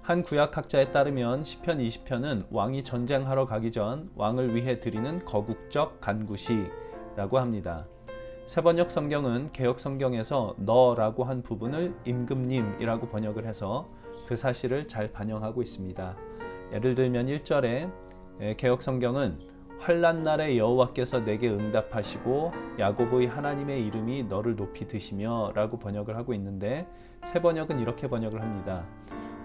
한 구약학자에 따르면 시편 20편은 왕이 전쟁하러 가기 전 왕을 위해 드리는 거국적 간구시라고 합니다. 세번역 성경은 개역 성경에서 너라고 한 부분을 임금님이라고 번역을 해서 그 사실을 잘 반영하고 있습니다. 예를 들면 1절에 개역 성경은 환난 날에 여호와께서 내게 응답하시고 야곱의 하나님의 이름이 너를 높이 드시며 라고 번역을 하고 있는데 세번역은 이렇게 번역을 합니다.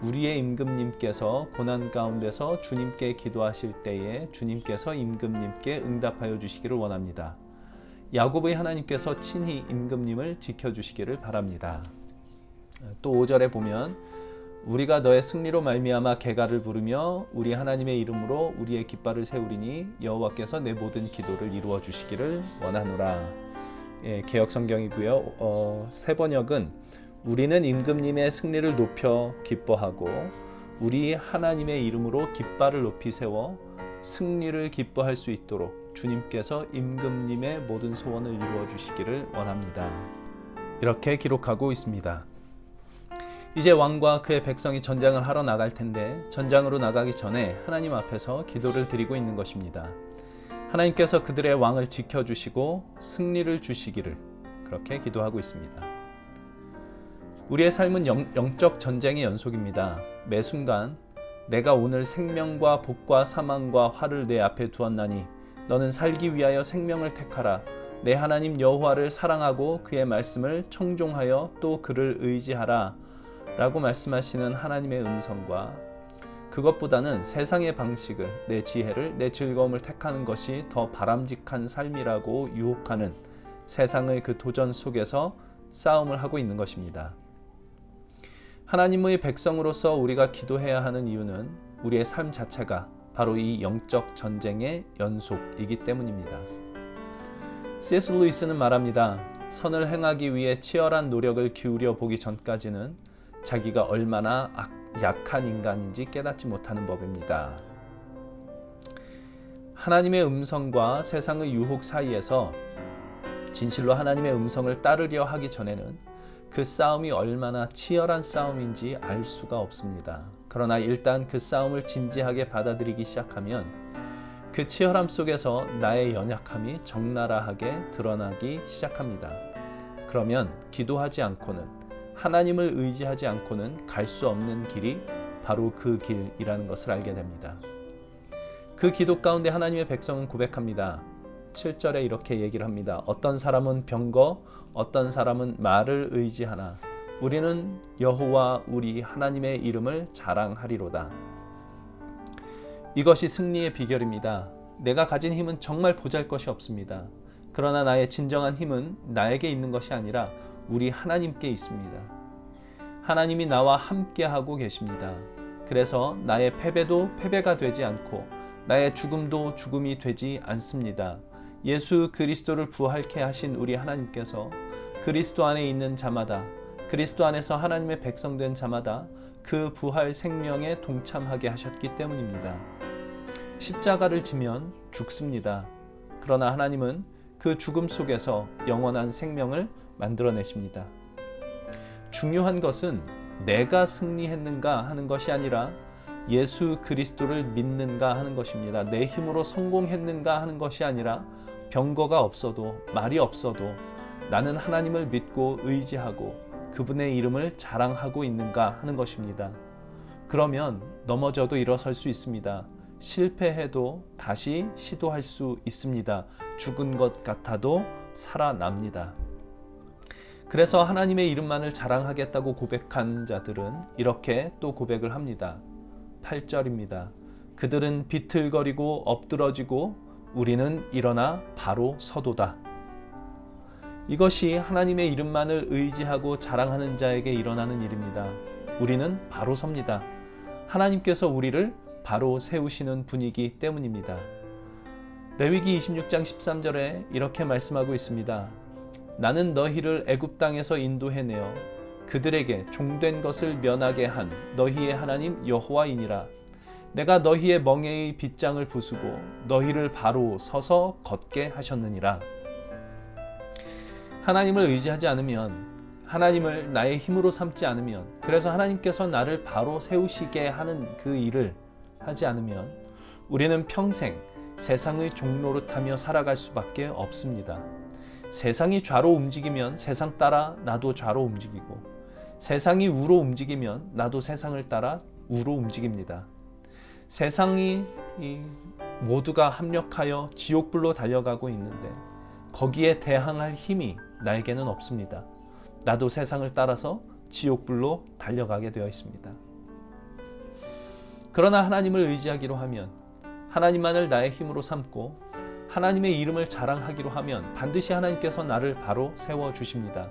우리의 임금님께서 고난 가운데서 주님께 기도하실 때에 주님께서 임금님께 응답하여 주시기를 원합니다. 야곱의 하나님께서 친히 임금님을 지켜주시기를 바랍니다. 또 5절에 보면 우리가 너의 승리로 말미암아 개가를 부르며 우리 하나님의 이름으로 우리의 깃발을 세우리니 여호와께서 내 모든 기도를 이루어 주시기를 원하노라. 개역 성경이고요. 세번역은 우리는 임금님의 승리를 높여 기뻐하고 우리 하나님의 이름으로 깃발을 높이 세워 승리를 기뻐할 수 있도록 주님께서 임금님의 모든 소원을 이루어 주시기를 원합니다. 이렇게 기록하고 있습니다. 이제 왕과 그의 백성이 전장을 하러 나갈 텐데 전장으로 나가기 전에 하나님 앞에서 기도를 드리고 있는 것입니다. 하나님께서 그들의 왕을 지켜주시고 승리를 주시기를 그렇게 기도하고 있습니다. 우리의 삶은 영적 전쟁의 연속입니다. 매 순간 내가 오늘 생명과 복과 사망과 화를 내 앞에 두었나니 너는 살기 위하여 생명을 택하라. 내 하나님 여호와를 사랑하고 그의 말씀을 청종하여 또 그를 의지하라 라고 말씀하시는 하나님의 음성과 그것보다는 세상의 방식을, 내 지혜를, 내 즐거움을 택하는 것이 더 바람직한 삶이라고 유혹하는 세상의 그 도전 속에서 싸움을 하고 있는 것입니다. 하나님의 백성으로서 우리가 기도해야 하는 이유는 우리의 삶 자체가 바로 이 영적 전쟁의 연속이기 때문입니다. C.S. 루이스는 말합니다. 선을 행하기 위해 치열한 노력을 기울여 보기 전까지는 자기가 얼마나 약한 인간인지 깨닫지 못하는 법입니다. 하나님의 음성과 세상의 유혹 사이에서 진실로 하나님의 음성을 따르려 하기 전에는 그 싸움이 얼마나 치열한 싸움인지 알 수가 없습니다. 그러나 일단 그 싸움을 진지하게 받아들이기 시작하면 그 치열함 속에서 나의 연약함이 적나라하게 드러나기 시작합니다. 그러면 기도하지 않고는 하나님을 의지하지 않고는 갈 수 없는 길이 바로 그 길이라는 것을 알게 됩니다. 그 기도 가운데 하나님의 백성은 고백합니다. 7절에 이렇게 얘기를 합니다. 어떤 사람은 병거, 어떤 사람은 말을 의지하나 우리는 여호와 우리 하나님의 이름을 자랑하리로다. 이것이 승리의 비결입니다. 내가 가진 힘은 정말 보잘것이 없습니다. 그러나 나의 진정한 힘은 나에게 있는 것이 아니라 우리 하나님께 있습니다. 하나님이 나와 함께하고 계십니다. 그래서 나의 패배도 패배가 되지 않고 나의 죽음도 죽음이 되지 않습니다. 예수 그리스도를 부활케 하신 우리 하나님께서 그리스도 안에 있는 자마다 그리스도 안에서 하나님의 백성된 자마다 그 부활 생명에 동참하게 하셨기 때문입니다. 십자가를 지면 죽습니다. 그러나 하나님은 그 죽음 속에서 영원한 생명을 만들어내십니다. 중요한 것은 내가 승리했는가 하는 것이 아니라 예수 그리스도를 믿는가 하는 것입니다. 내 힘으로 성공했는가 하는 것이 아니라 병거가 없어도 말이 없어도 나는 하나님을 믿고 의지하고 그분의 이름을 자랑하고 있는가 하는 것입니다. 그러면 넘어져도 일어설 수 있습니다. 실패해도 다시 시도할 수 있습니다. 죽은 것 같아도 살아납니다. 그래서 하나님의 이름만을 자랑하겠다고 고백한 자들은 이렇게 또 고백을 합니다. 8절입니다. 그들은 비틀거리고 엎드러지고 우리는 일어나 바로 서도다. 이것이 하나님의 이름만을 의지하고 자랑하는 자에게 일어나는 일입니다. 우리는 바로 섭니다. 하나님께서 우리를 바로 세우시는 분이기 때문입니다. 레위기 26장 13절에 이렇게 말씀하고 있습니다. 나는 너희를 애굽 땅에서 인도해내어 그들에게 종된 것을 면하게 한 너희의 하나님 여호와이니라. 내가 너희의 멍에의 빗장을 부수고 너희를 바로 서서 걷게 하셨느니라. 하나님을 의지하지 않으면 하나님을 나의 힘으로 삼지 않으면, 그래서 하나님께서 나를 바로 세우시게 하는 그 일을 하지 않으면 우리는 평생 세상의 종노릇하며 살아갈 수밖에 없습니다. 세상이 좌로 움직이면 세상 따라 나도 좌로 움직이고, 세상이 우로 움직이면 나도 세상을 따라 우로 움직입니다. 세상이 모두가 합력하여 지옥불로 달려가고 있는데 거기에 대항할 힘이 나에게는 없습니다. 나도 세상을 따라서 지옥불로 달려가게 되어 있습니다. 그러나 하나님을 의지하기로 하면, 하나님만을 나의 힘으로 삼고 하나님의 이름을 자랑하기로 하면 반드시 하나님께서 나를 바로 세워주십니다.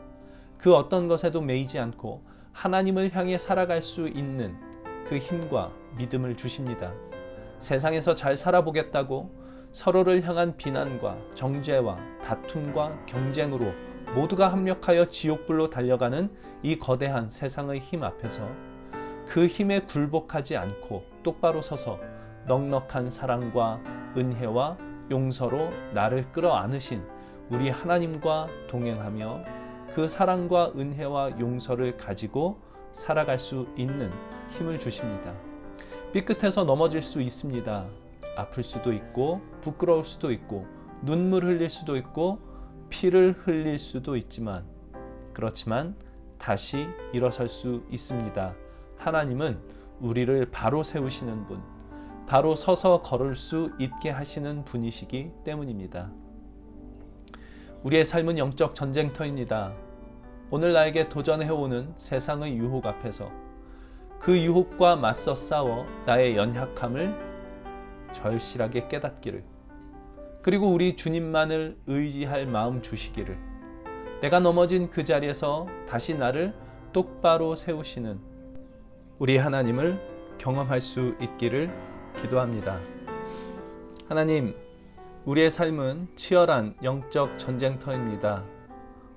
그 어떤 것에도 매이지 않고 하나님을 향해 살아갈 수 있는 그 힘과 믿음을 주십니다. 세상에서 잘 살아보겠다고 서로를 향한 비난과 정죄와 다툼과 경쟁으로 모두가 합력하여 지옥불로 달려가는 이 거대한 세상의 힘 앞에서 그 힘에 굴복하지 않고 똑바로 서서 넉넉한 사랑과 은혜와 용서로 나를 끌어안으신 우리 하나님과 동행하며 그 사랑과 은혜와 용서를 가지고 살아갈 수 있는 힘을 주십니다. 삐끗해서 넘어질 수 있습니다. 아플 수도 있고 부끄러울 수도 있고 눈물 흘릴 수도 있고 피를 흘릴 수도 있지만, 그렇지만 다시 일어설 수 있습니다. 하나님은 우리를 바로 세우시는 분, 바로 서서 걸을 수 있게 하시는 분이시기 때문입니다. 우리의 삶은 영적 전쟁터입니다. 오늘 나에게 도전해오는 세상의 유혹 앞에서 그 유혹과 맞서 싸워 나의 연약함을 절실하게 깨닫기를, 그리고 우리 주님만을 의지할 마음 주시기를, 내가 넘어진 그 자리에서 다시 나를 똑바로 세우시는 우리 하나님을 경험할 수 있기를 기도합니다. 하나님, 우리의 삶은 치열한 영적 전쟁터입니다.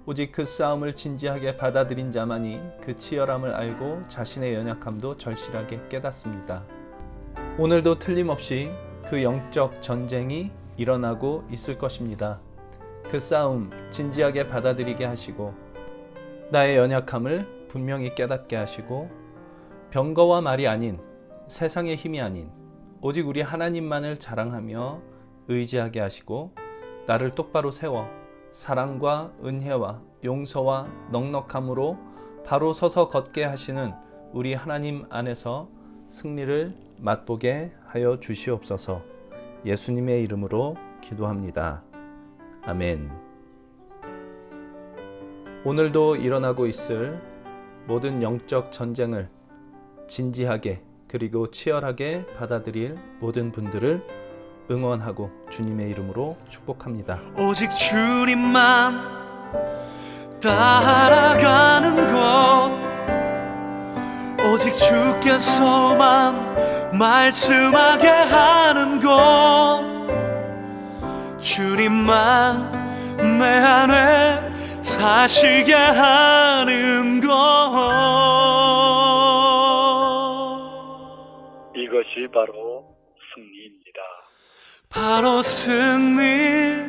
오직 그 싸움을 진지하게 받아들인 자만이 그 치열함을 알고 자신의 연약함도 절실하게 깨닫습니다. 오늘도 틀림없이 그 영적 전쟁이 일어나고 있을 것입니다. 그 싸움 진지하게 받아들이게 하시고 나의 연약함을 분명히 깨닫게 하시고 병거와 말이 아닌, 세상의 힘이 아닌 오직 우리 하나님만을 자랑하며 의지하게 하시고 나를 똑바로 세워 사랑과 은혜와 용서와 넉넉함으로 바로 서서 걷게 하시는 우리 하나님 안에서 승리를 맛보게 하여 주시옵소서. 예수님의 이름으로 기도합니다. 아멘. 오늘도 일어나고 있을 모든 영적 전쟁을 진지하게 그리고 치열하게 받아들일 모든 분들을 응원하고 주님의 이름으로 축복합니다. 오직 주님만 따라가는 것, 오직 주께서만 말씀하게 하는 것, 주님만 내 안에 사시게 하는 것, 이것이 바로 승리입니다. 바로 승리라네.